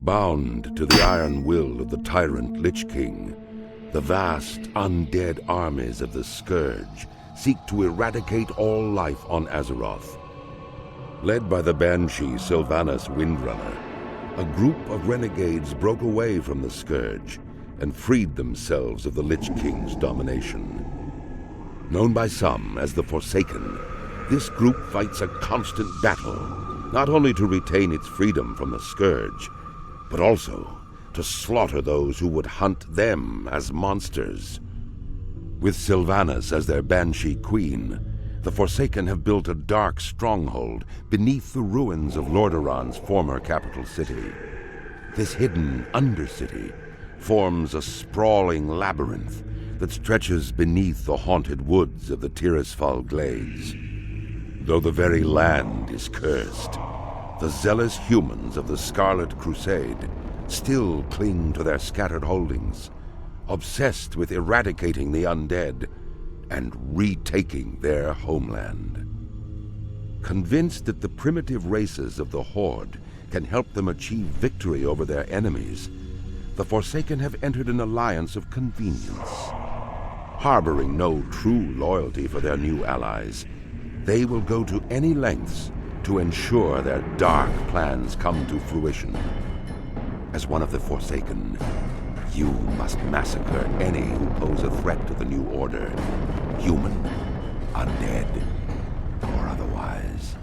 Bound to the iron will of the tyrant Lich King, the vast undead armies of the Scourge seek to eradicate all life on Azeroth. Led by the Banshee Sylvanas Windrunner, a group of renegades broke away from the Scourge and freed themselves of the Lich King's domination. Known by some as the Forsaken, this group fights a constant battle, not only to retain its freedom from the Scourge, but also to slaughter those who would hunt them as monsters. With Sylvanas as their Banshee Queen, the Forsaken have built a dark stronghold beneath the ruins of Lordaeron's former capital city. This hidden Undercity forms a sprawling labyrinth that stretches beneath the haunted woods of the Tirisfal Glades. Though the very land is cursed, the zealous humans of the Scarlet Crusade still cling to their scattered holdings, obsessed with eradicating the undead and retaking their homeland. Convinced that the primitive races of the Horde can help them achieve victory over their enemies, the Forsaken have entered an alliance of convenience. Harboring no true loyalty for their new allies, they will go to any lengths to ensure their dark plans come to fruition. As one of the Forsaken, you must massacre any who pose a threat to the New Order, human, undead, or otherwise.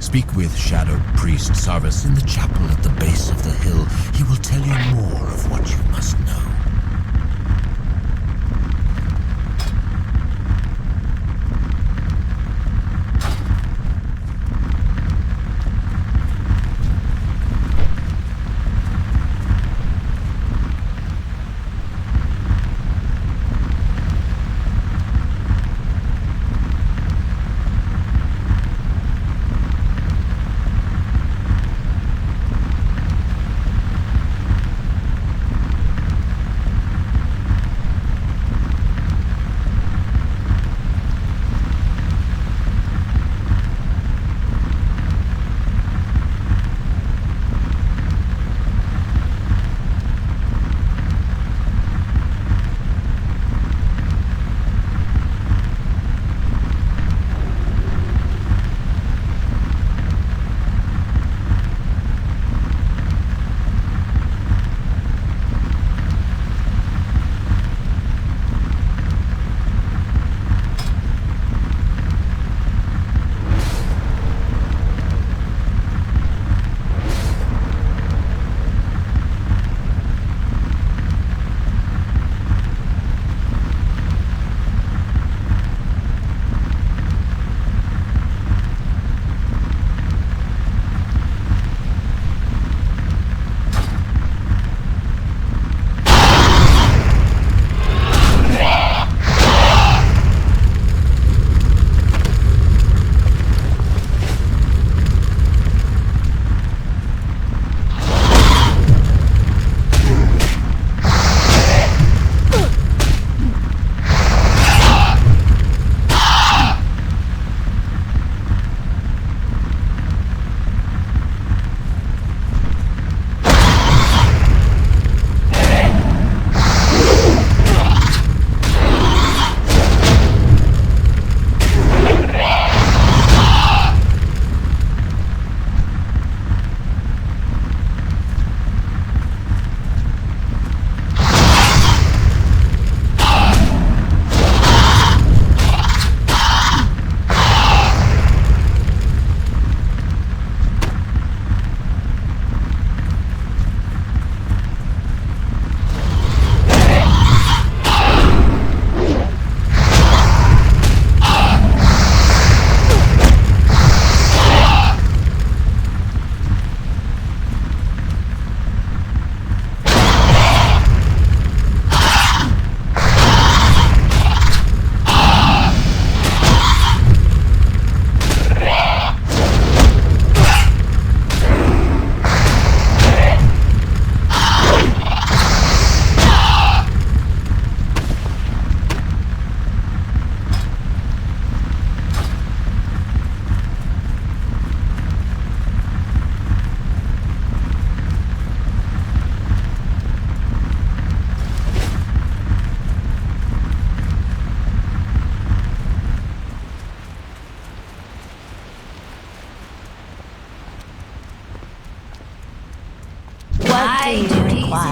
Speak with Shadow Priest Sarvis in the chapel at the base of the hill. He will tell you more of what you must know.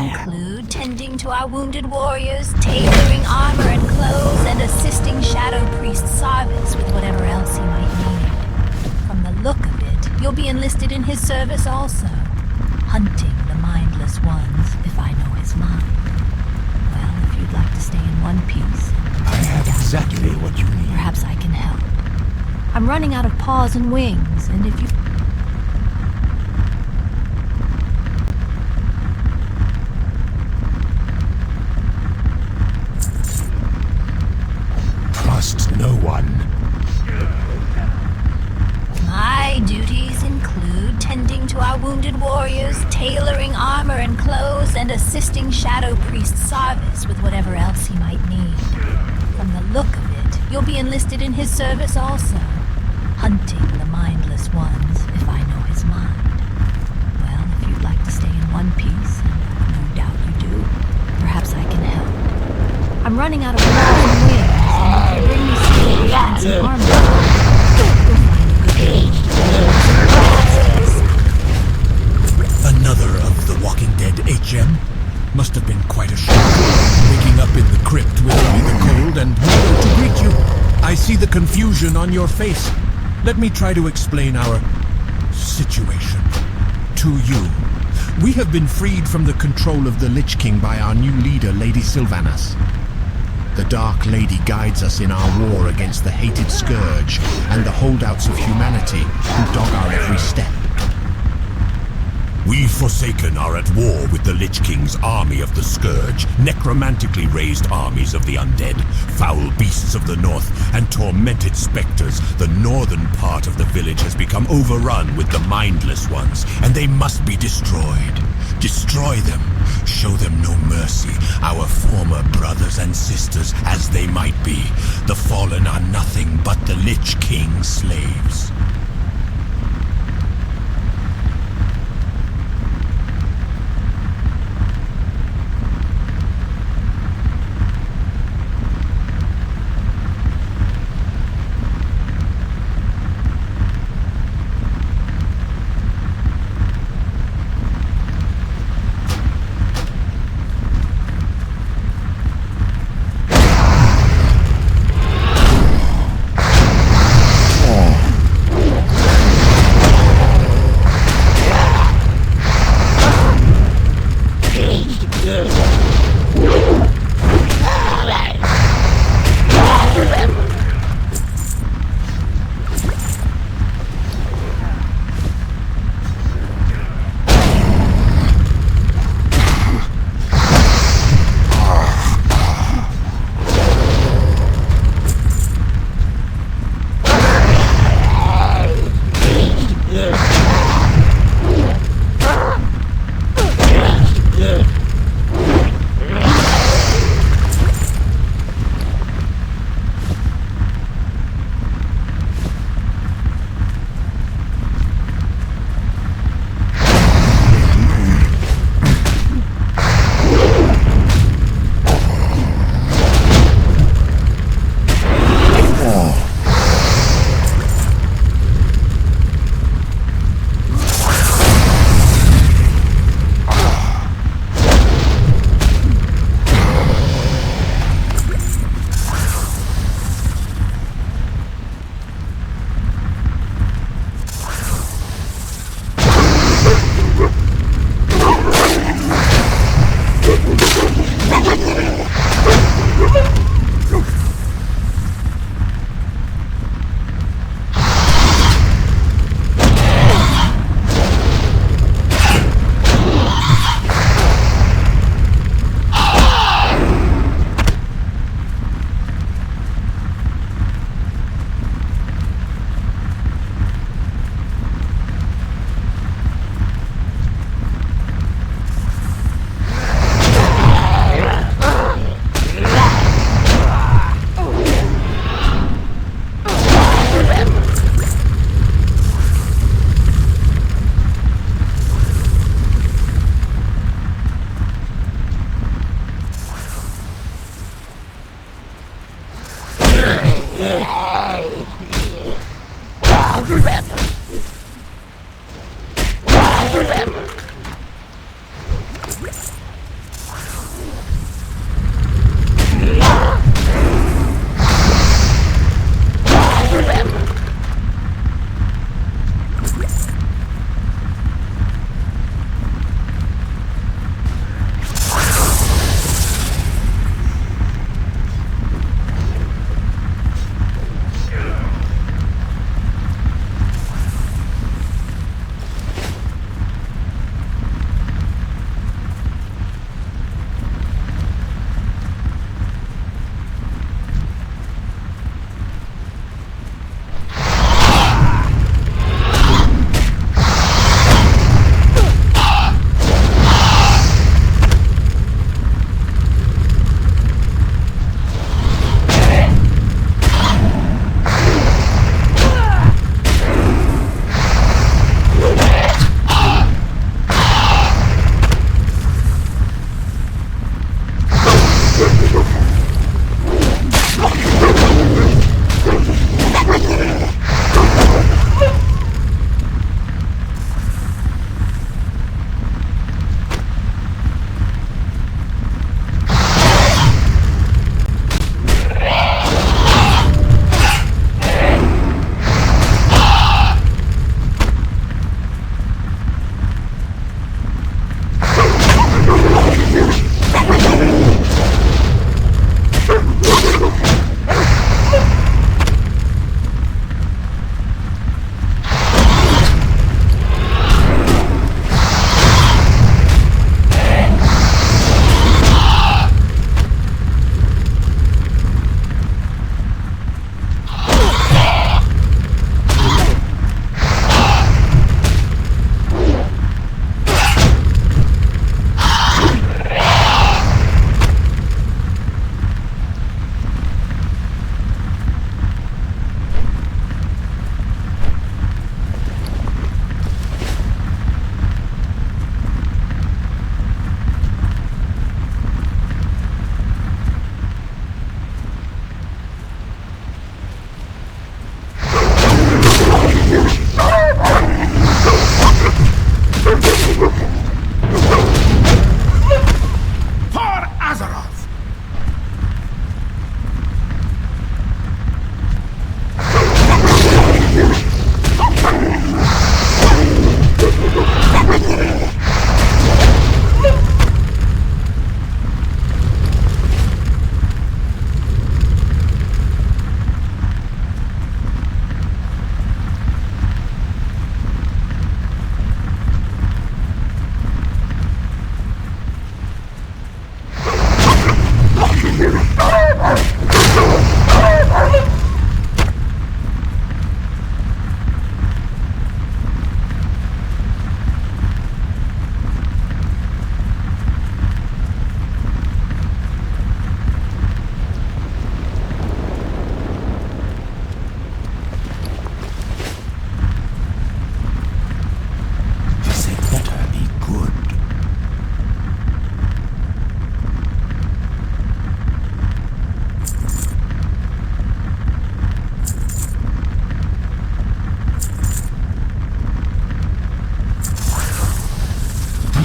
include tending to our wounded warriors, tailoring armor and clothes, and assisting Shadow Priest Sarvis with whatever else he might need. From the look of it, you'll be enlisted in his service also, hunting the mindless ones, if I know his mind. Well, if you'd like to stay in one piece... I have exactly what you need. Perhaps I can help. I'm running out of paws and wings, and if you... Trust no one. My duties include tending to our wounded warriors, tailoring armor and clothes, and assisting Shadow Priest Sarvis with whatever else he might need. From the look of it, you'll be enlisted in his service also, hunting the mindless ones, if I know his mind. Well, if you'd like to stay in one piece, and no doubt you do, perhaps I can help. I'm running out of paws and wings, and if you bring me some fancy armor, you'll find a good Another of the Walking Dead HM? Must have been quite a shock. Waking up in the crypt with only the cold and nowhere to greet you. I see the confusion on your face. Let me try to explain our situation to you. We have been freed from the control of the Lich King by our new leader, Lady Sylvanas. The Dark Lady guides us in our war against the hated Scourge and the holdouts of humanity who dog our every step. We Forsaken are at war with the Lich King's army of the Scourge, necromantically raised armies of the Undead, foul beasts of the north, and tormented specters. The northern part of the village has become overrun with the mindless ones, and they must be destroyed. Destroy them. Show them no mercy, our former brothers and sisters as they might be. The fallen are nothing but the Lich King's slaves.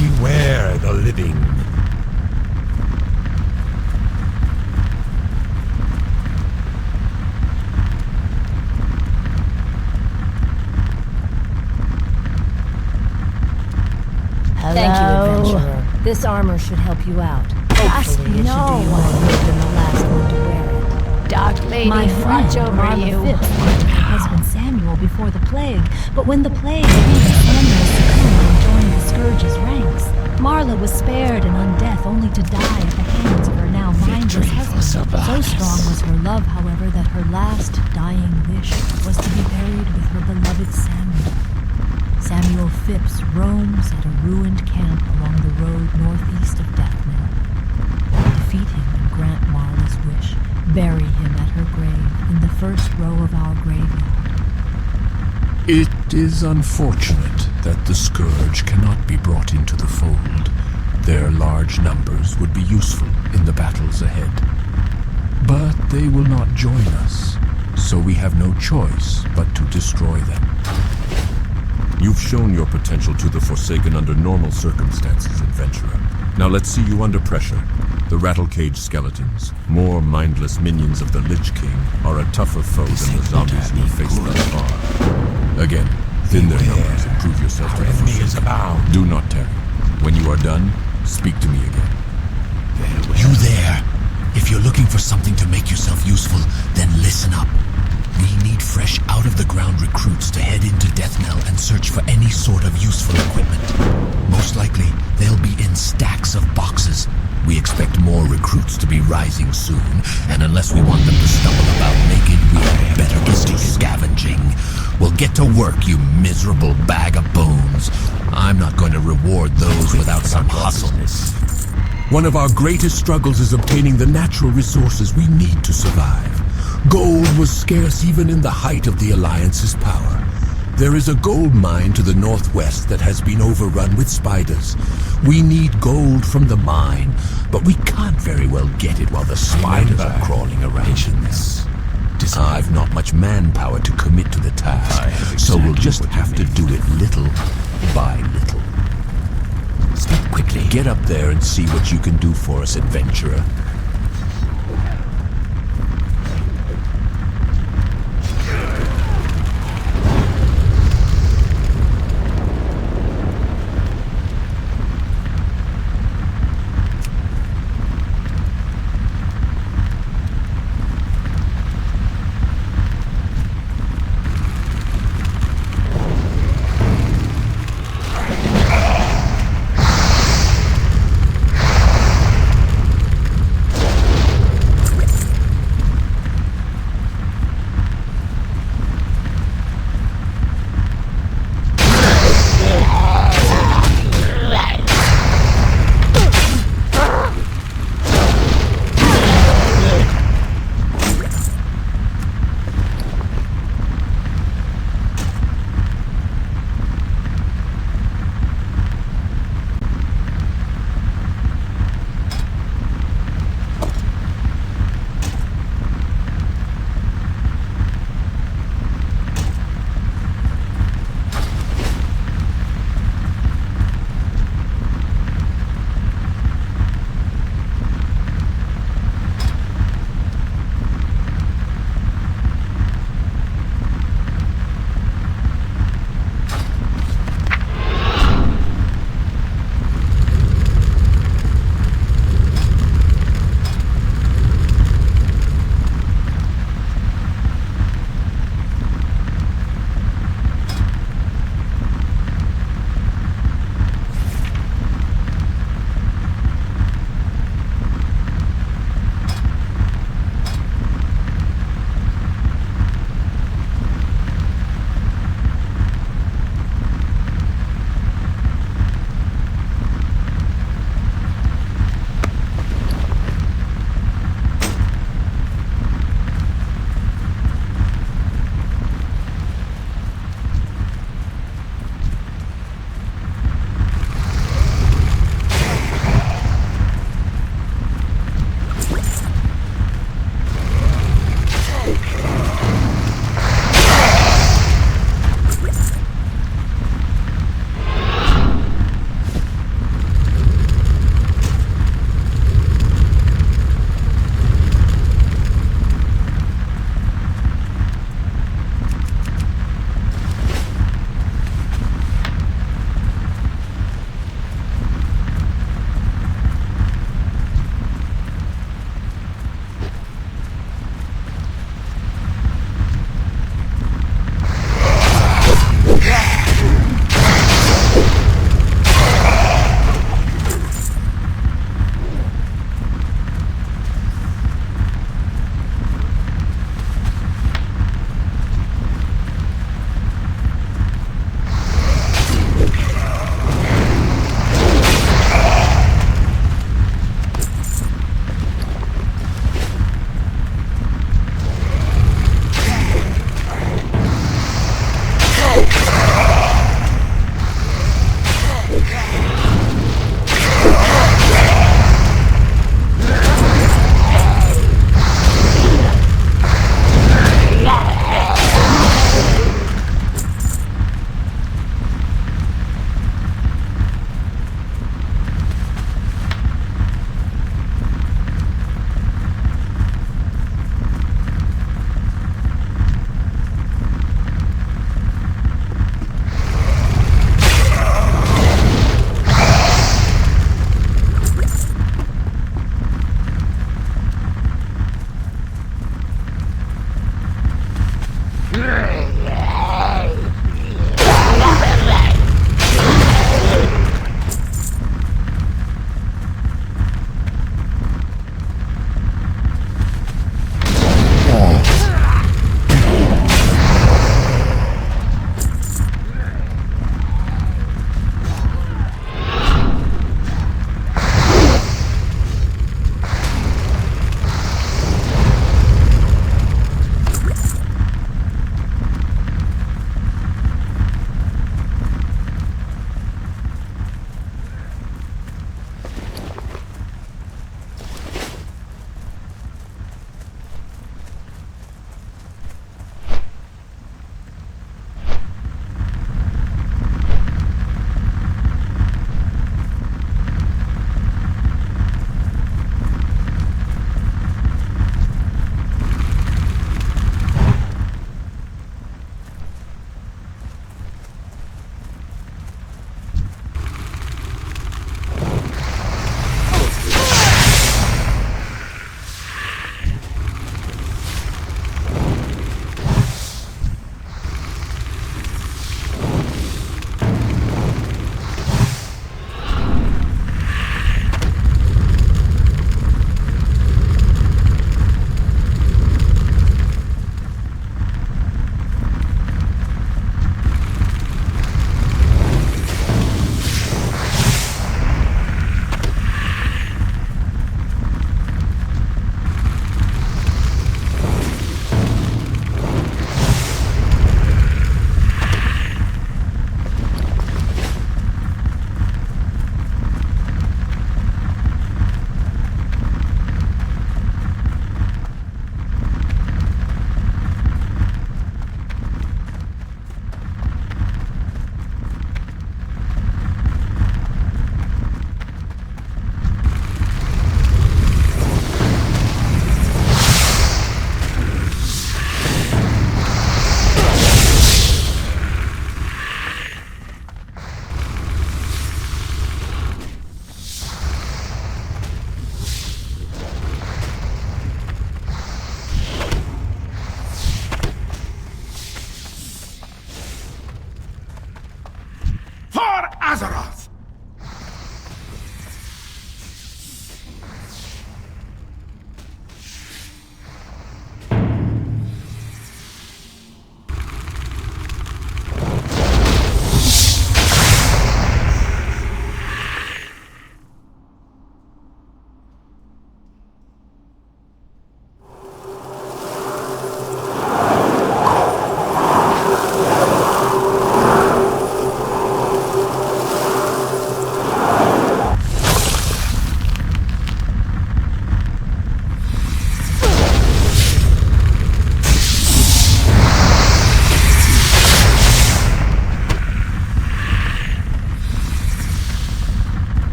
Beware the living. Hello? Thank you, adventurer. This armor should help you out. Hopefully, it should do you more than the last one to wear it. Dark Lady, My friend, watch over Marla you. Phipps wanted her husband Samuel before the plague, but when the plague came, Samuel succumbed and joined the Scourge's ranks. Marla was spared and undeath, only to die at the hands of her now mindless husband. So strong was her love, however, that her last dying wish was to be buried with her beloved Samuel. Samuel Phipps roams at a ruined camp along the road northeast of Deathmill. Defeat him and grant Marla's wish. Bury him at her grave in the first row of our graveyard. It is unfortunate that the Scourge cannot be brought into the fold. Their large numbers would be useful in the battles ahead. But they will not join us, so we have no choice but to destroy them. You've shown your potential to the Forsaken under normal circumstances, adventurer. Now let's see you under pressure. The Rattlecage skeletons, more mindless minions of the Lich King, are a tougher foe than the zombies you've faced thus far. Again, thin their numbers and prove yourself to the Forsaken. Do not tarry. When you are done, speak to me again. You there? If you're looking for something to make yourself useful, then listen up. We need fresh out-of-the-ground recruits to head into Deathmill and search for any sort of useful equipment. Most likely, they'll be in stacks of boxes. We expect more recruits to be rising soon, and unless we want them to stumble about naked, we had better get to scavenging. We'll get to work, you miserable bag of bones. I'm not going to reward those without some hustle. One of our greatest struggles is obtaining the natural resources we need to survive. Gold was scarce even in the height of the Alliance's power. There is a gold mine to the northwest that has been overrun with spiders. We need gold from the mine, but we can't very well get it while the spiders are crawling around in this. I've not much manpower to commit to the task, so we'll just have to do it little by little. Speak quickly. Get up there and see what you can do for us, adventurer.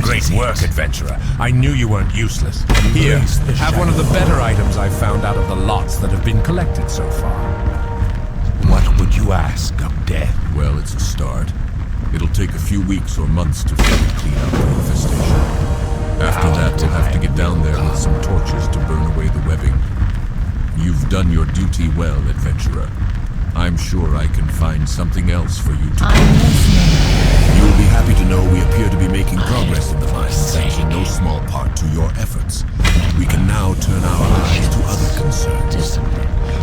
Great work, adventurer. I knew you weren't useless. Here, have one of the better items I've found out of the lots that have been collected so far. What would you ask, Undead? Well, it's a start. It'll take a few weeks or months to fully clean up the infestation. After that, we'll have to get down there with some torches to burn away the webbing. You've done your duty well, adventurer. I'm sure I can find something else for you to do. I'm listening. You'll be happy to know we appear to be making progress in the mine, thanks in no small part to your efforts. We can now turn our eyes to other concerns.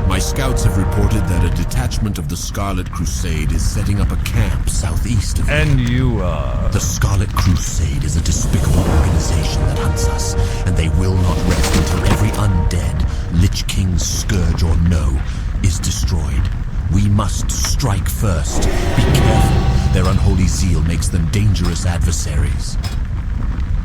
My scouts have reported that a detachment of the Scarlet Crusade is setting up a camp southeast of here. And you are... The Scarlet Crusade is a despicable organization that hunts us, and they will not rest until every undead, Lich King's scourge or no, is destroyed. We must strike first. Be careful. Their unholy zeal makes them dangerous adversaries.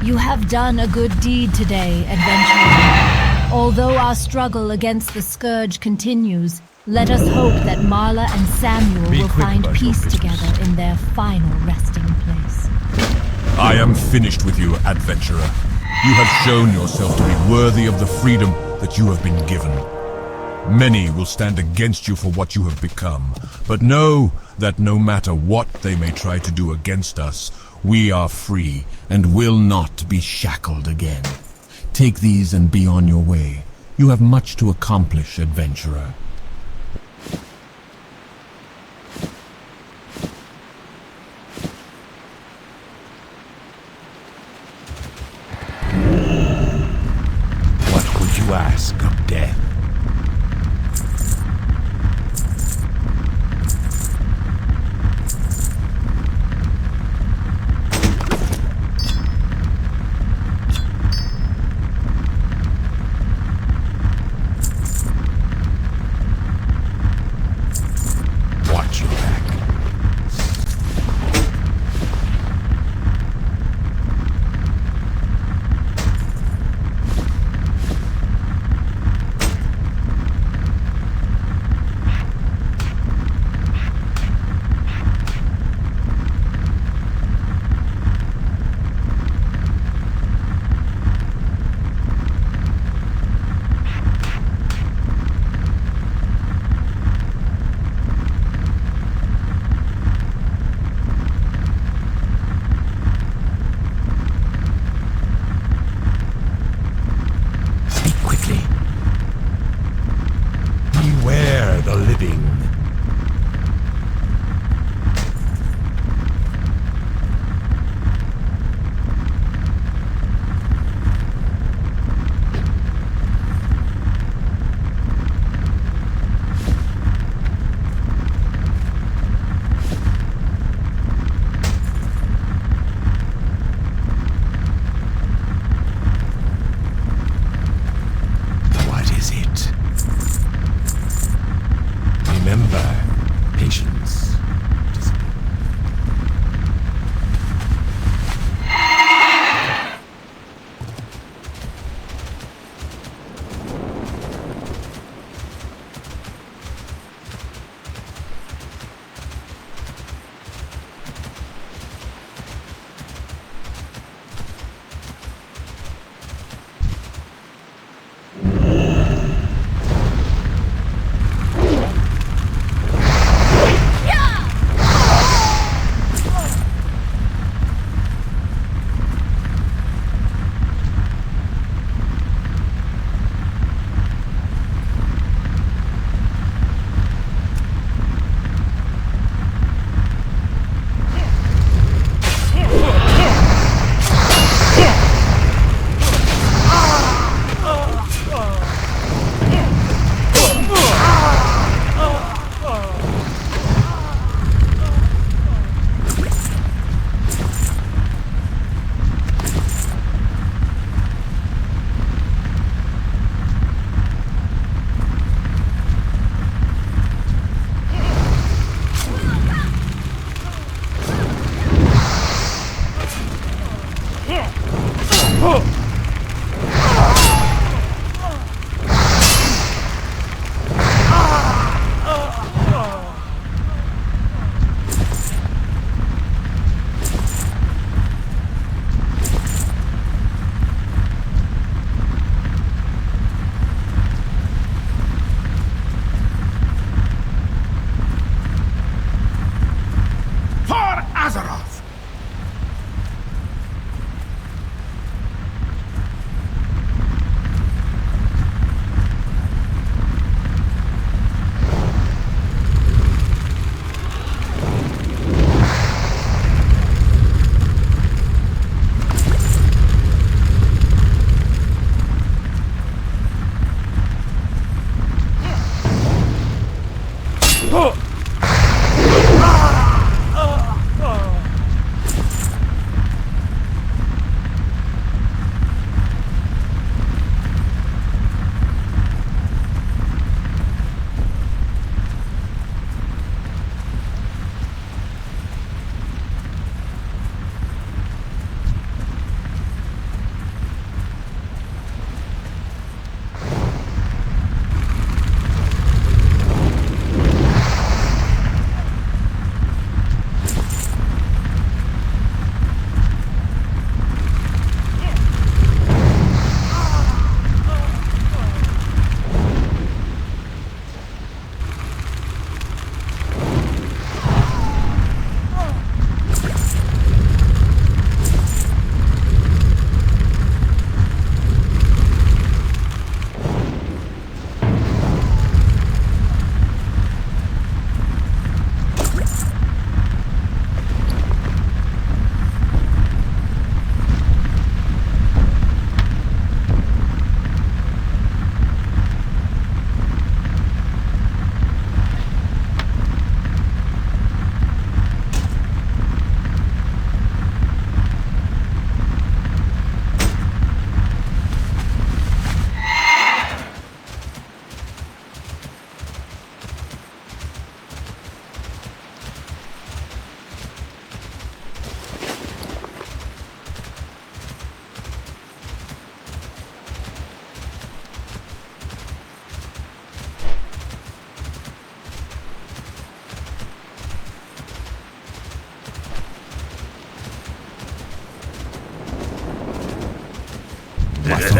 You have done a good deed today, adventurer. Although our struggle against the Scourge continues, let us hope that Marla and Samuel will find peace together in their final resting place. I am finished with you, adventurer. You have shown yourself to be worthy of the freedom that you have been given. Many will stand against you for what you have become, but know that no matter what they may try to do against us, we are free and will not be shackled again. Take these and be on your way. You have much to accomplish, adventurer. What would you ask, Undead?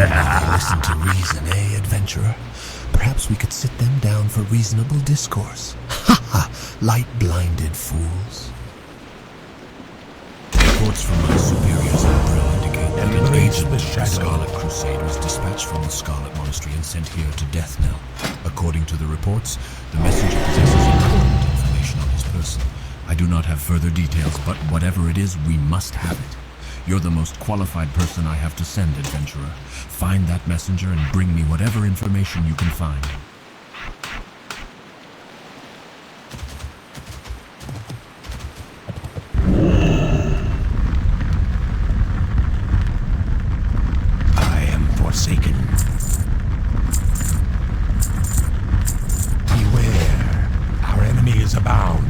They listen to reason, eh, adventurer? Perhaps we could sit them down for reasonable discourse. Ha ha! Light-blinded fools. Reports from my superiors in Brill indicate that an Embrace agent the of the shadow. Scarlet Crusade was dispatched from the Scarlet Monastery and sent here to Deathnell. According to the reports, the messenger possesses important information on his person. I do not have further details, but whatever it is, we must have it. You're the most qualified person I have to send, adventurer. Find that messenger and bring me whatever information you can find. I am forsaken. Beware, our enemy is abound.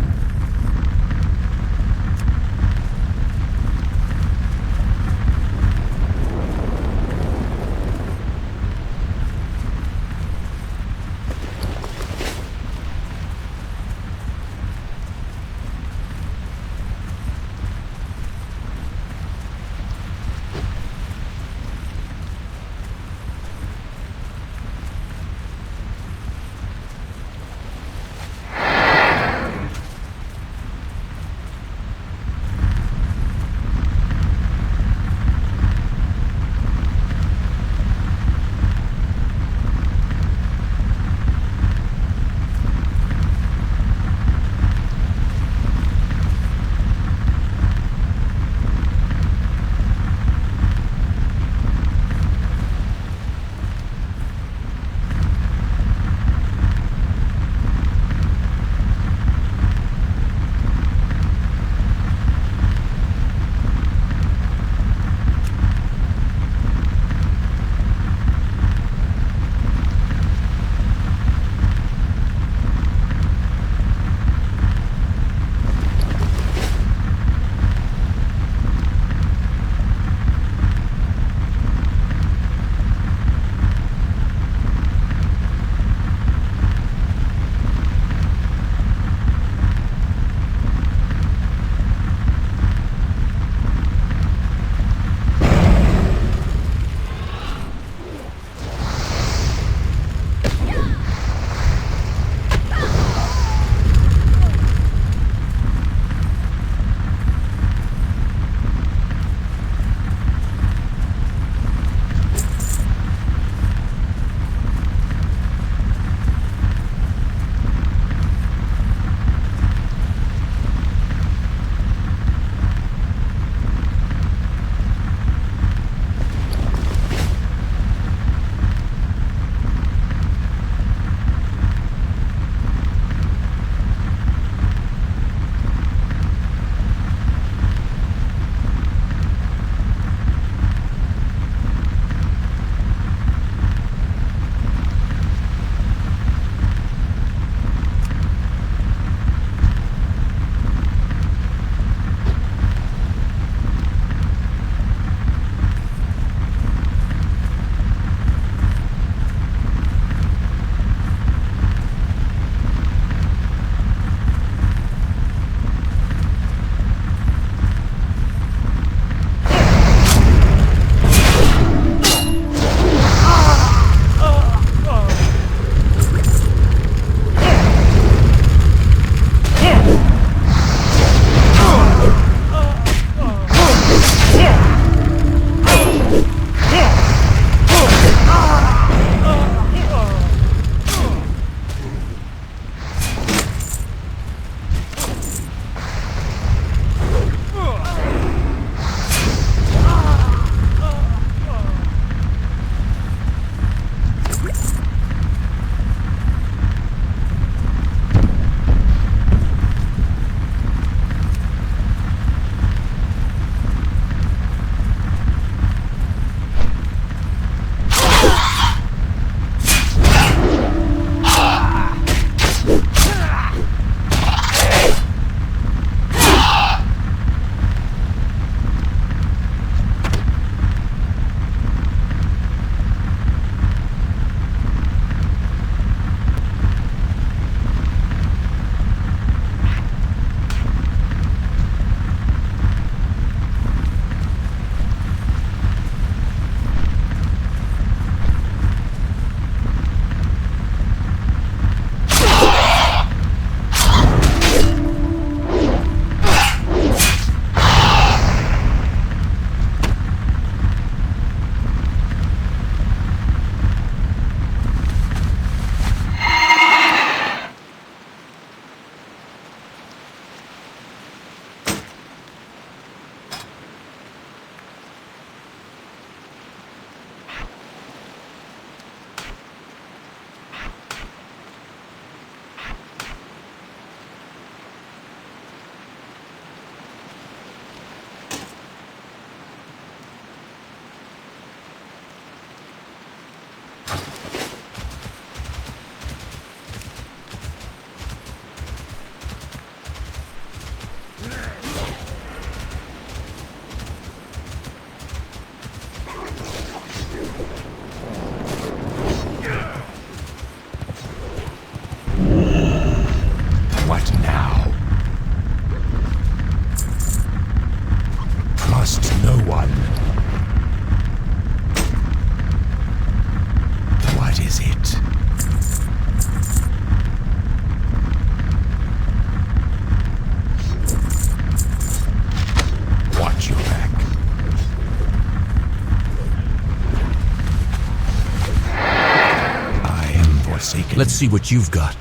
Let's see what you've got.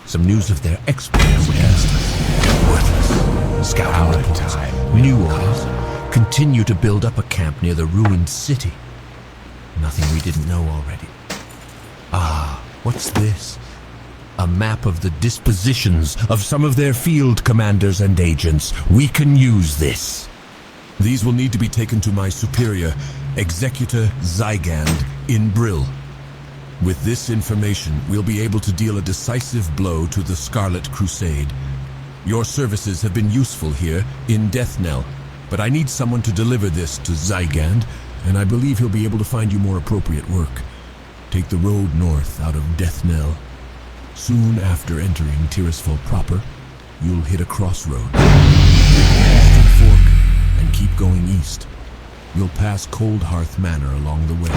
Some news of their exploits against us. Worthless. Scouting reports. New orders. Continue to build up a camp near the ruined city. Nothing we didn't know already. Ah, what's this? A map of the dispositions of some of their field commanders and agents. We can use this. These will need to be taken to my superior, Executor Zygand, in Brill. With this information, we'll be able to deal a decisive blow to the Scarlet Crusade. Your services have been useful here in Deathnell, but I need someone to deliver this to Zygand, and I believe he'll be able to find you more appropriate work. Take the road north out of Deathnell. Soon after entering Tirisfal proper, you'll hit a crossroad. Take the eastern fork and keep going east. You'll pass Cold Hearth Manor along the way.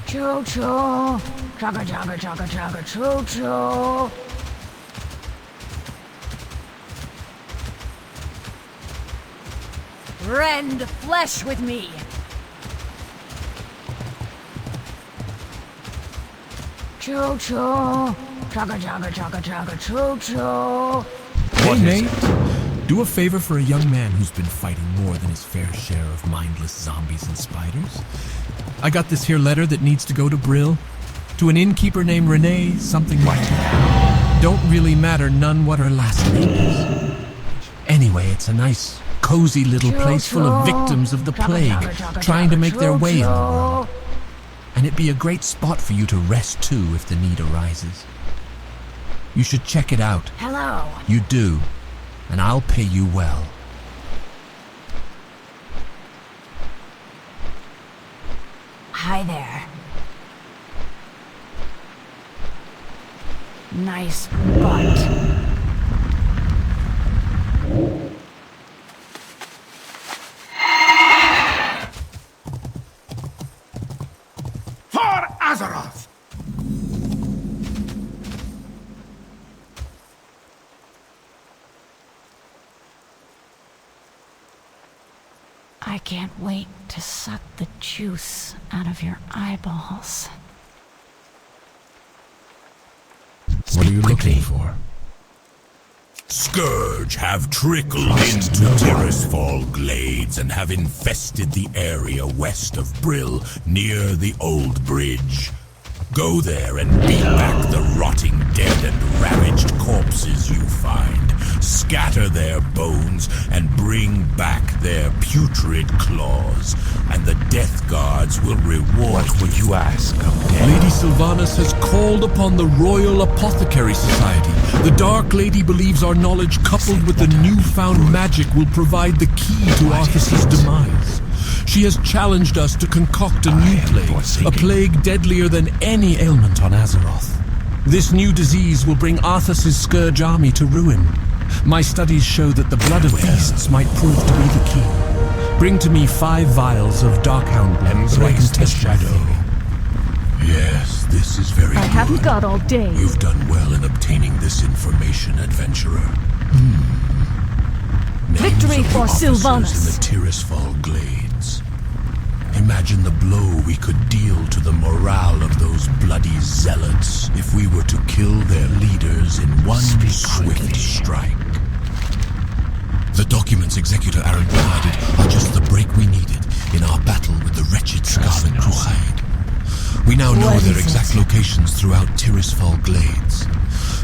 Choo-choo. Chugga, chugga, chugga, chugga, choo-choo. Rend flesh with me. Choo-choo. Chugga, chugga, chugga, chugga, choo-choo. Hey, mate. Do a favor for a young man who's been fighting more than his fair share of mindless zombies and spiders. I got this here letter that needs to go to Brill. To an innkeeper named Renee, something like that. Don't really matter none what her last name is. Anyway, it's a nice, cozy little place full of victims of the plague, trying to make their way in the world. And it'd be a great spot for you to rest too if the need arises. You should check it out. Hello. You do, and I'll pay you well. Hi there. Nice butt. For Azeroth! I can't wait to suck the juice out of your eyeballs. What are you looking for? Scourge have trickled into Tirisfal Glades and have infested the area west of Brill, near the old bridge. Go there and beat back the rotting dead and ravaged corpses you find. scatter their bones and bring back their putrid claws, and the Death Guards will reward What would you ask, Undead? Lady Sylvanas has called upon the Royal Apothecary Society. The Dark Lady believes our knowledge coupled with the newfound magic will provide the key to Arthas's demise. She has challenged us to concoct a new plague, a plague deadlier than any ailment on Azeroth. This new disease will bring Arthas's Scourge army to ruin. My studies show that the blood of beasts might prove to be the key. Bring to me 5 vials of Darkhound blood so I can test my theory. Yes, this is very I good. haven't got all day. You've done well in obtaining this information, adventurer. Names Victory of the for officers Sylvanas. in the Tirisfal Glades. Imagine the blow we could deal to the morale of those bloody zealots if we were to kill their leaders in one swift strike. The documents Executor Aaron provided are just the break we needed in our battle with the wretched Scarlet Crusade. We now know What their is exact it? locations throughout Tirisfal Glades.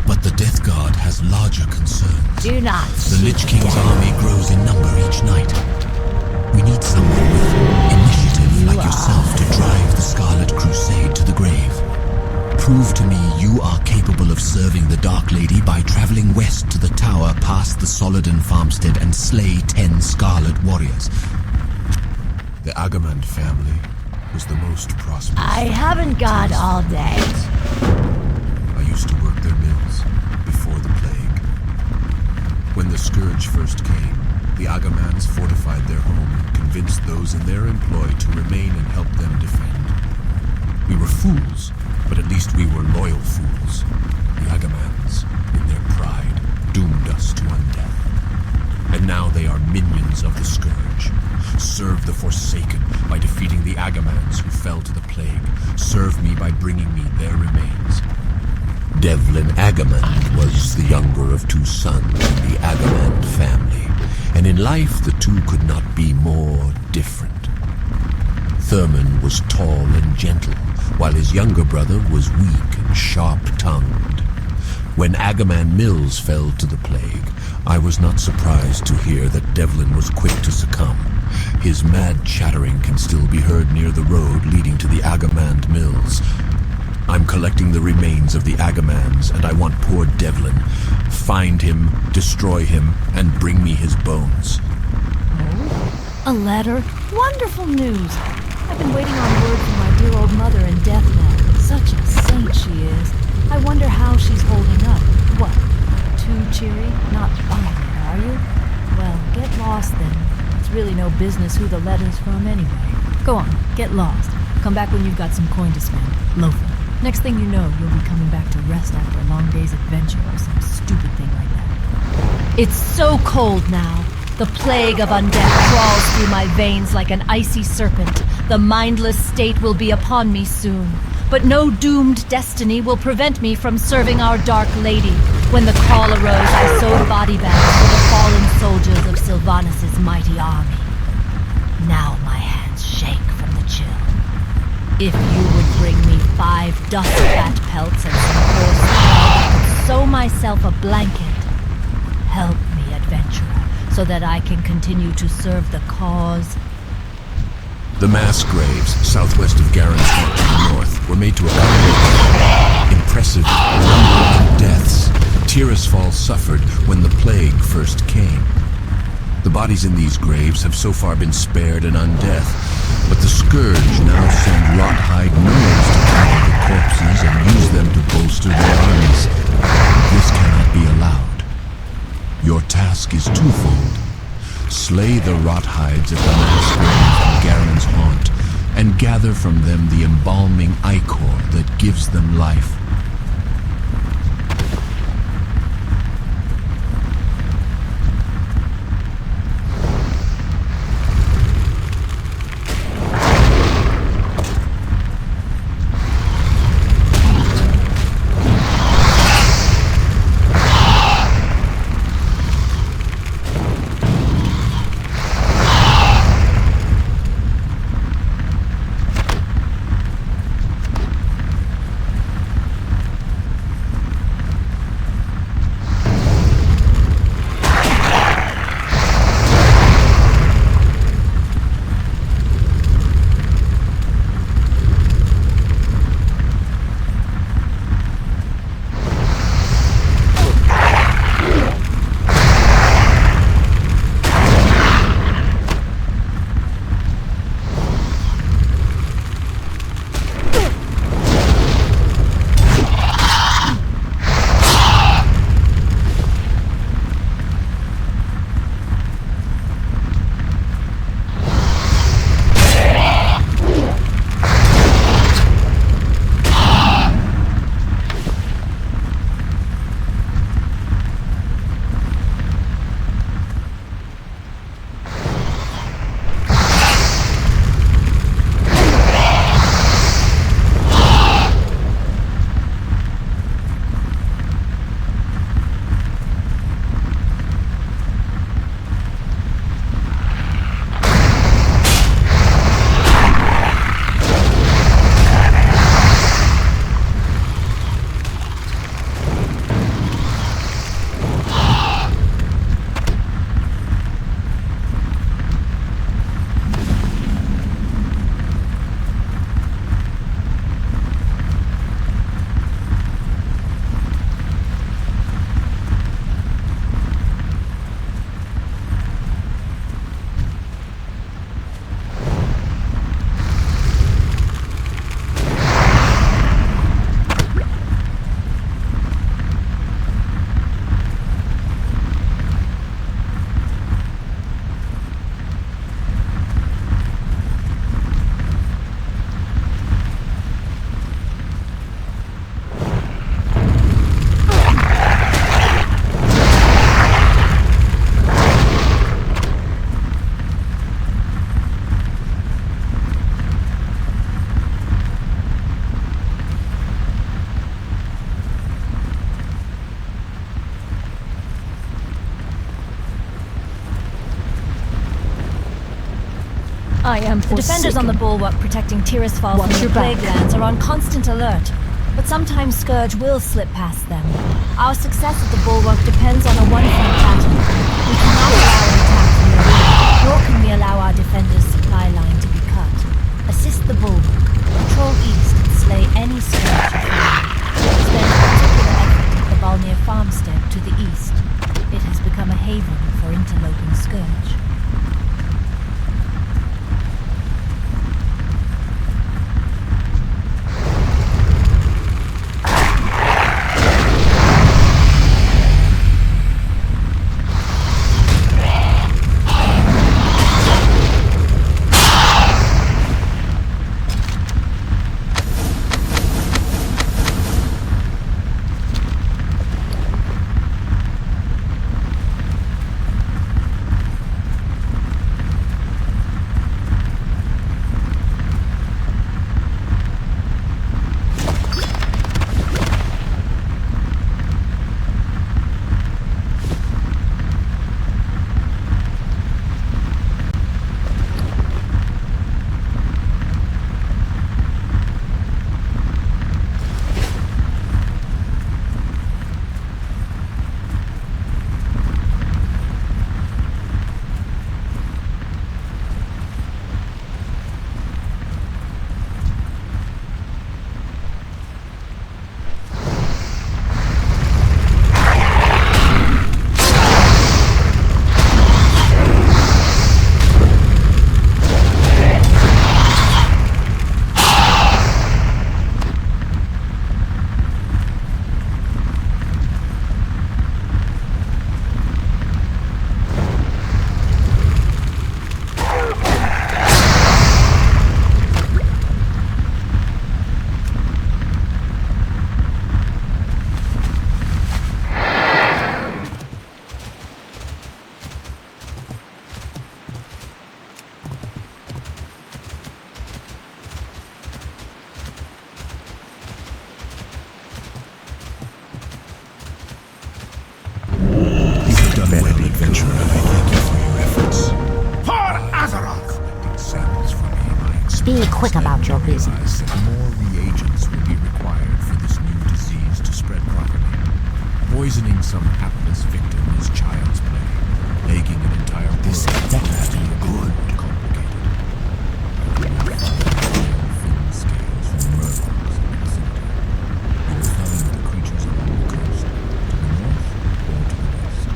But the Death Guard has larger concerns. Do not. The Lich King's army grows in number each night. We need someone with initiative like yourself to drive the Scarlet Crusade to the grave. Prove to me you are capable of serving the Dark Lady by traveling west to the tower past the Soladin farmstead and slay 10 Scarlet warriors. The Agamand family was the most prosperous. I haven't got all day. I used to work their mills before the plague. When the Scourge first came, the Agamans fortified their home and convinced those in their employ to remain and help them defend. We were fools, but at least we were loyal fools. The Agamans, in their pride, doomed us to undeath. And now they are minions of the Scourge. Serve the Forsaken by defeating the Agamans who fell to the plague. Serve me by bringing me their remains. Devlin Agamand was the younger of 2 sons in the Agamand family, and in life the two could not be more different. Thurman was tall and gentle, while his younger brother was weak and sharp-tongued. When Agamand Mills fell to the plague, I was not surprised to hear that Devlin was quick to succumb. His mad chattering can still be heard near the road leading to the Agamand Mills. I'm collecting the remains of the Agamans, and I want poor Devlin. Find him, destroy him, and bring me his bones. A letter? Wonderful news! I've been waiting on word from my dear old mother in Deathland. Such a saint she is. I wonder how she's holding up. What? Too cheery? Not buying it, are you? Well, get lost then. It's really no business who the letter's from anyway. Go on, get lost. Come back when you've got some coin to spend. Loafing. Next thing you know, you'll be coming back to rest after a long day's adventure or some stupid thing like that. It's so cold now. The plague of undeath crawls through my veins like an icy serpent. The mindless state will be upon me soon. But no doomed destiny will prevent me from serving our Dark Lady. When the call arose, I sewed body bags for the fallen soldiers of Sylvanas' mighty army. Now my hands shake from the chill. If you would bring me 5 dust-fat pelts and some horse blood, I could sew myself a blanket. Help me, adventurer, so that I can continue to serve the cause. The mass graves southwest of Garen's Haunt to the north were made to accommodate impressive number of deaths Tirisfal suffered when the plague first came. The bodies in these graves have so far been spared an undeath, but the Scourge now send rot-hide gnomes to gather the corpses and use them to bolster their armies. This cannot be allowed. Your task is twofold. Slay the rot-hides at the mass grave of Garen's Haunt, and gather from them the embalming ichor that gives them life. I am The defenders on the bulwark protecting Tirisfal from the plague lands are on constant alert, but sometimes Scourge will slip past them. Our success at the bulwark depends on a one-front battle. We cannot allow an attack from the rear, nor can we allow our defenders' supply line to be cut. Assist the bulwark, patrol east and slay any Scourge you find. Spend particular effort at the Balnir farmstead to the east. It has become a haven for interloping Scourge. Be quick about your business. That more reagents will be required for this new disease to spread properly. Poisoning some hapless victim is child's play, making an entire world This is definitely good. complicated. You will find thin scales from murderers in the vicinity. You will find the creatures along the coast, to the north or to the west.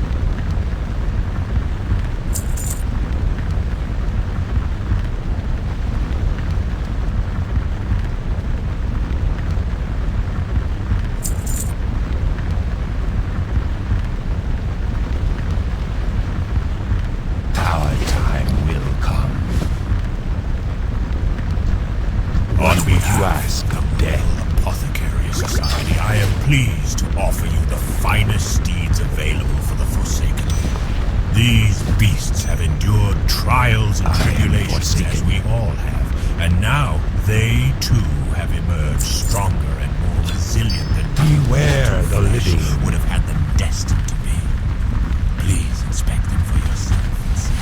Pleased to offer you the finest steeds available for the Forsaken. These beasts have endured trials and tribulations as we all have, and now they too have emerged stronger and more resilient than Beware the living. would have had them destined to be. Please inspect them for yourself and see.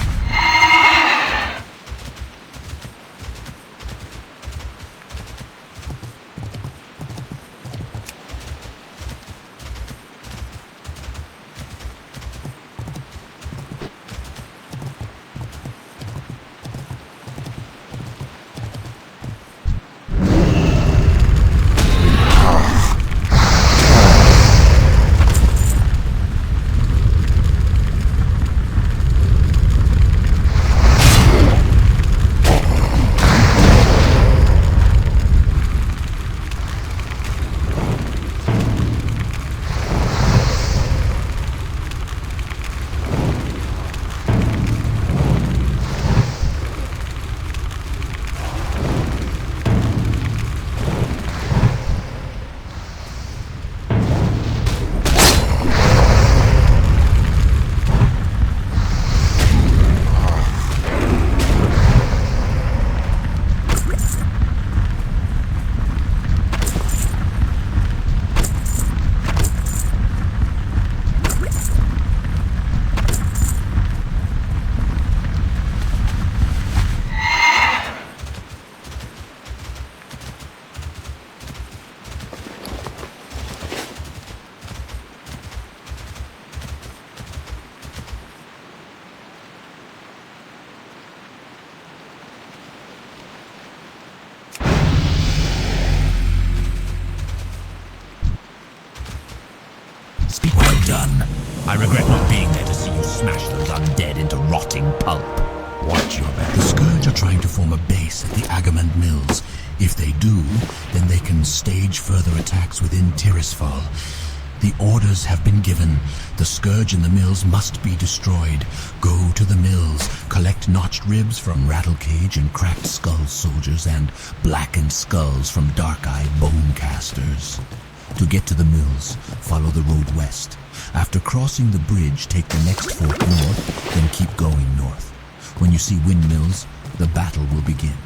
Well done. I regret not being there to see you smash those undead into rotting pulp. Watch your back. The Scourge are trying to form a base at the Agamand Mills. If they do, then they can stage further attacks within Tirisfal. The orders have been given. The Scourge in the mills must be destroyed. Go to the mills, collect notched ribs from Rattlecage and Cracked Skull soldiers and blackened skulls from Dark-Eye Bonecasters. To get to the mills, follow the road west. After crossing the bridge, take the next fork north, then keep going north. When you see windmills, the battle will begin.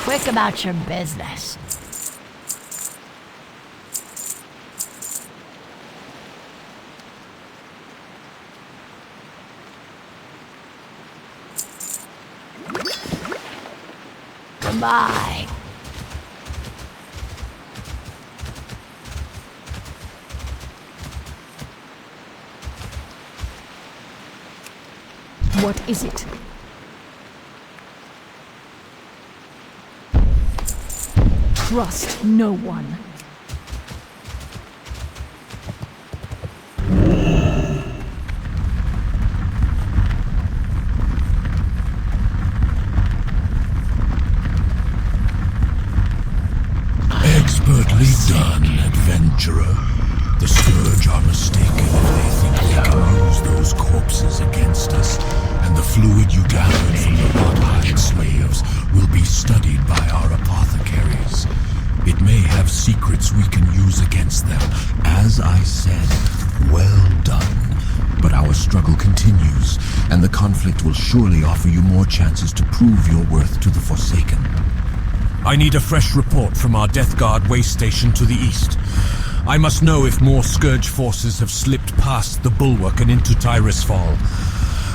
quick about your business. Goodbye. What is it? Trust no one. Expertly done, adventurer. The Scourge are mistaken if they think they can use those corpses against us, and the fluid you gathered from the rot-hide slaves will be studied by our apothecaries. It may have secrets we can use against them. As I said, well done. But our struggle continues, and the conflict will surely offer you more chances to prove your worth to the Forsaken. I need a fresh report from our Death Guard way station to the east. I must know if more Scourge forces have slipped past the bulwark and into Tyrusfall.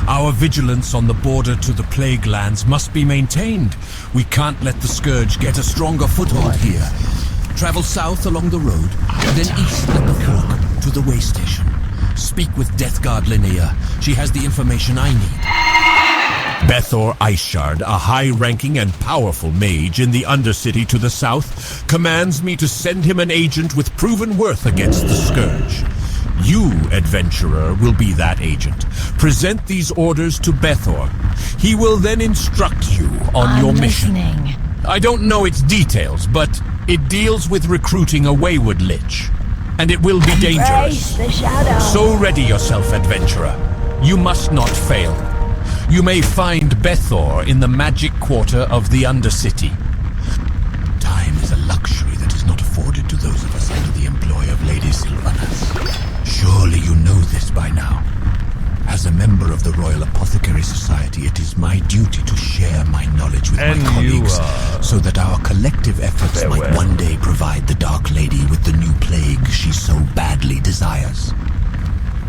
Our vigilance on the border to the Plague Lands must be maintained. We can't let the Scourge get a stronger foothold here. Travel south along the road, then east at the fork to the way station. Speak with Death Guard Linnea. She has the information I need. Bethor Iceshard, a high-ranking and powerful mage in the Undercity to the south, commands me to send him an agent with proven worth against the Scourge. You, adventurer, will be that agent. Present these orders to Bethor. He will then instruct you on your mission. Listening. I don't know its details, but it deals with recruiting a wayward lich. And it will be dangerous. Embrace the shadow. So ready yourself, adventurer. You must not fail. You may find Bethor in the magic quarter of the Undercity. Time is a luxury that is not afforded to those of us under the employ of Lady Sylvanas. Surely you know this by now. As a member of the Royal Apothecary Society, it is my duty to share my knowledge with my colleagues, so that our collective efforts might one day provide the Dark Lady with the new plague she so badly desires.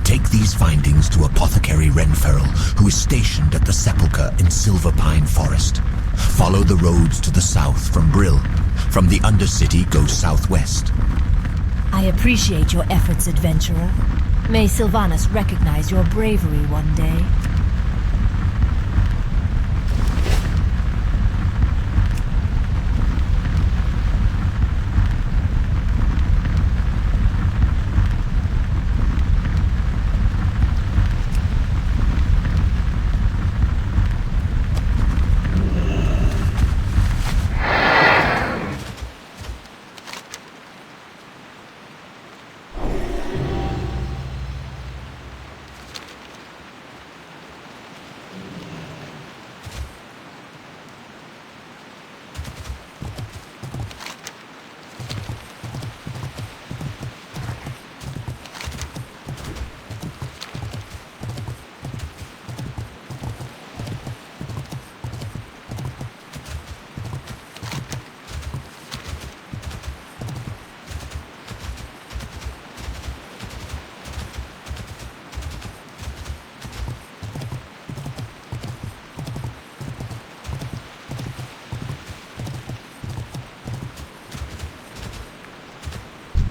Take these findings to Apothecary Renferrel, who is stationed at the Sepulchre in Silverpine Forest. Follow the roads to the south from Brill. From the Undercity, go southwest. I appreciate your efforts, adventurer. May Sylvanas recognize your bravery one day.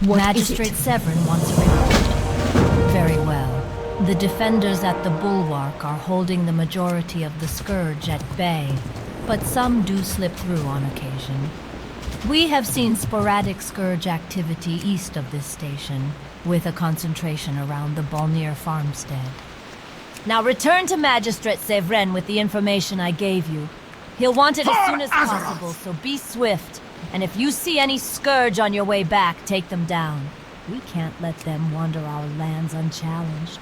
Magistrate Severin wants a report. Very well. The defenders at the Bulwark are holding the majority of the Scourge at bay, but some do slip through on occasion. We have seen sporadic Scourge activity east of this station, with a concentration around the Balnier farmstead. Now return to Magistrate Severin with the information I gave you. He'll want it as soon as possible, so be swift. And if you see any Scourge on your way back, take them down. We can't let them wander our lands unchallenged.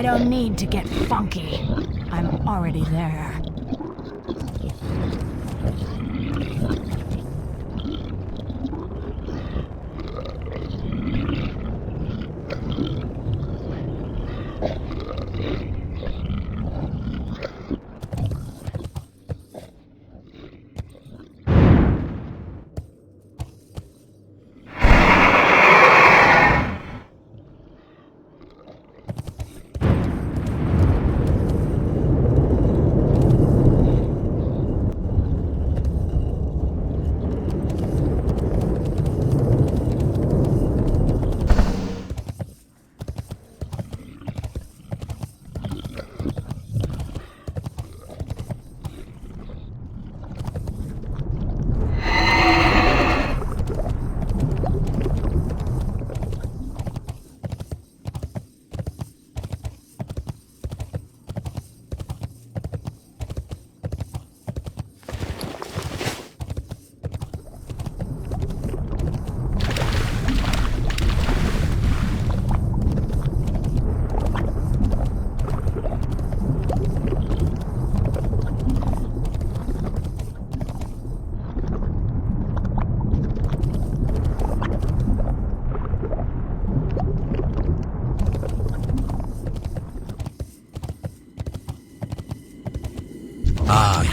I don't need to get funky. I'm already there.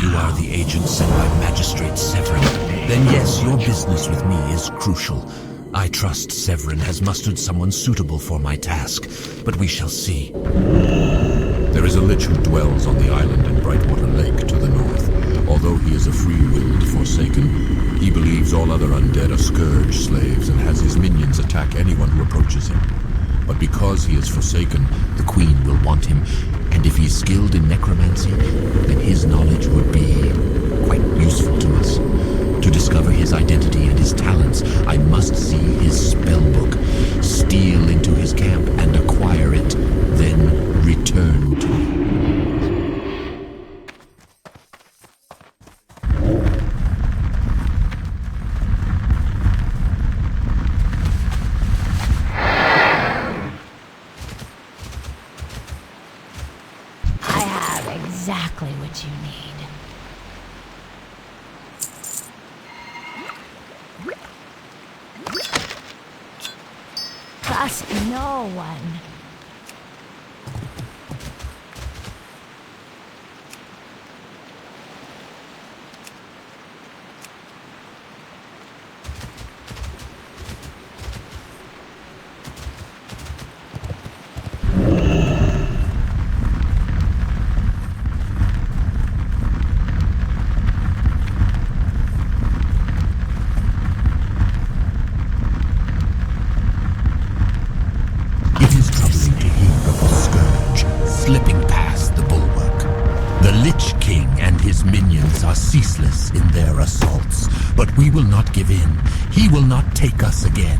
You are the agent sent by Magistrate Severin. Then yes, your business with me is crucial. I trust Severin has mustered someone suitable for my task, but we shall see. There is a lich who dwells on the island in Brightwater Lake to the north. Although he is a free-willed Forsaken, he believes all other undead are Scourge slaves and has his minions attack anyone who approaches him. But because he is Forsaken, the Queen will want him, and if he's skilled in necromancy, then his knowledge would be quite useful to us. To discover his identity and his talents, I must see his spellbook, steal into his camp and acquire it, then return to him. Exactly what you need. Trust no one. Ceaseless in their assaults, but we will not give in. He will not take us again.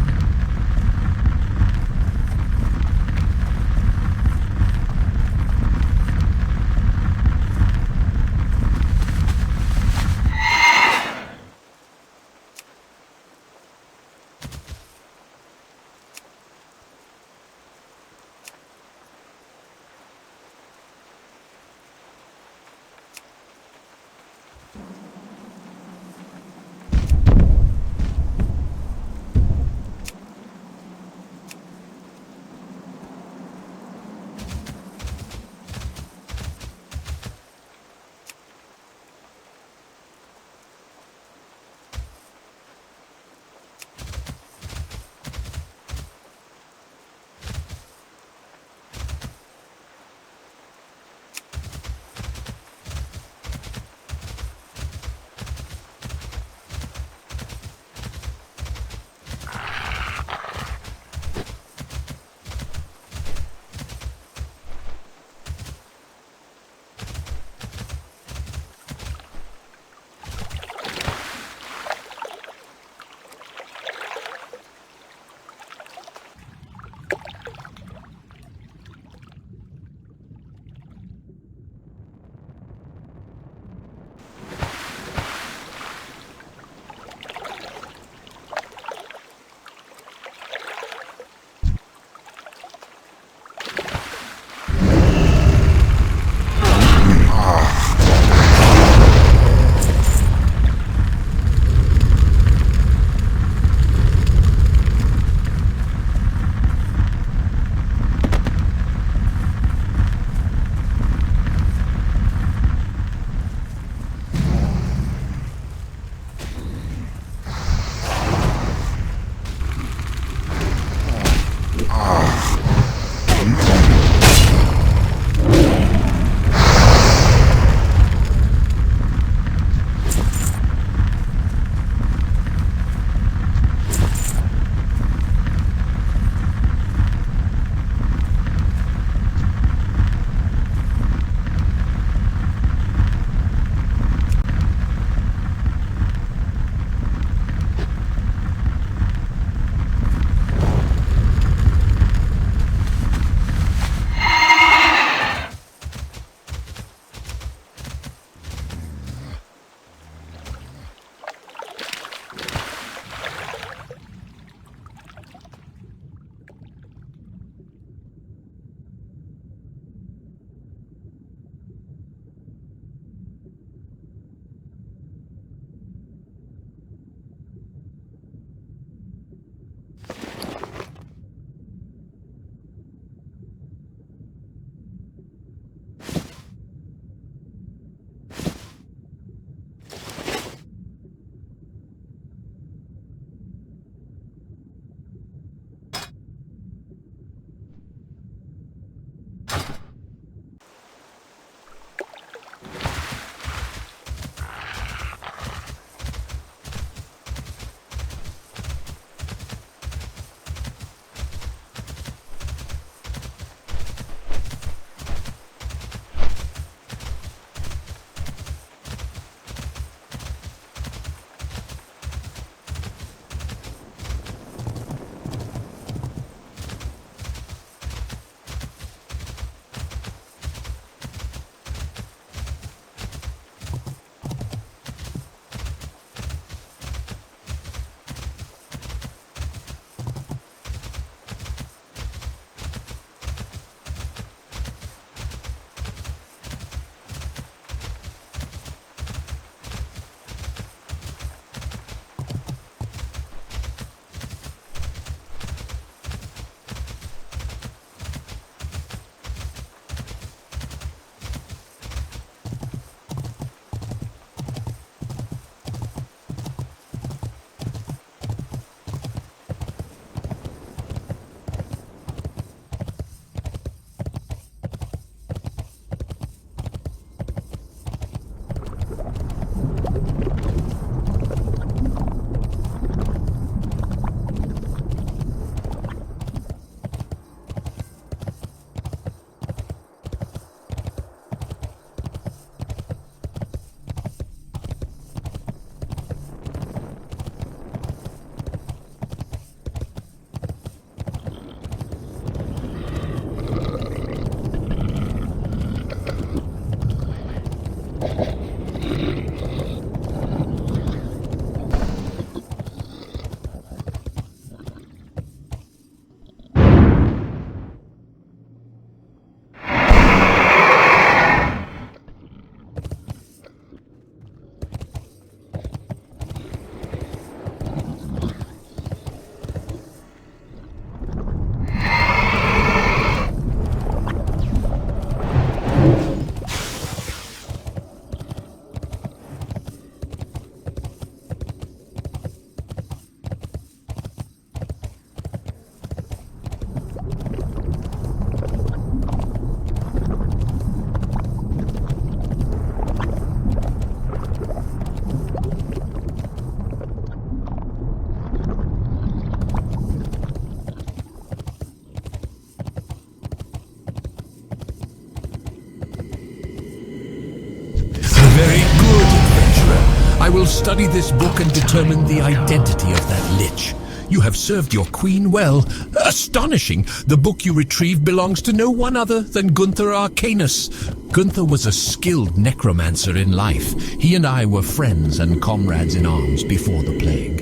Very good, adventurer. I will study this book and determine the identity of that lich. You have served your queen well. Astonishing! The book you retrieved belongs to no one other than Gunther Arcanus. Gunther was a skilled necromancer in life. He and I were friends and comrades in arms before the plague.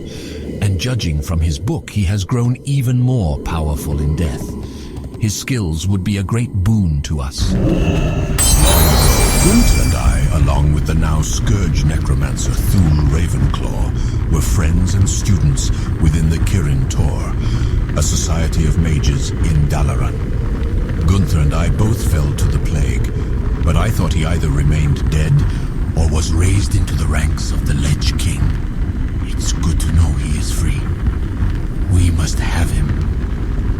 And judging from his book, he has grown even more powerful in death. His skills would be a great boon to us. Gunther and I, along with the now Scourge necromancer Thule Ravenclaw, were friends and students within the Kirin Tor, a society of mages in Dalaran. Gunther and I both fell to the plague, but I thought he either remained dead or was raised into the ranks of the Lich King. It's good to know he is free. We must have him.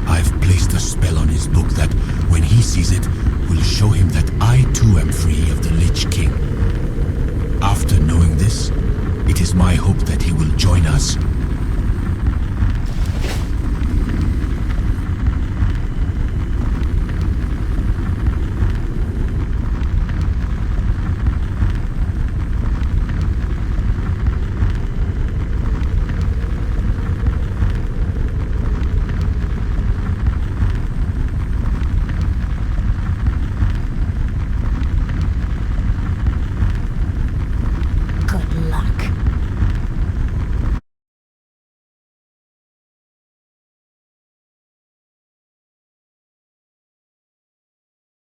I've placed a spell on his book that, when he sees it, will show him that I too am free of the Lich King. After knowing this, it is my hope that he will join us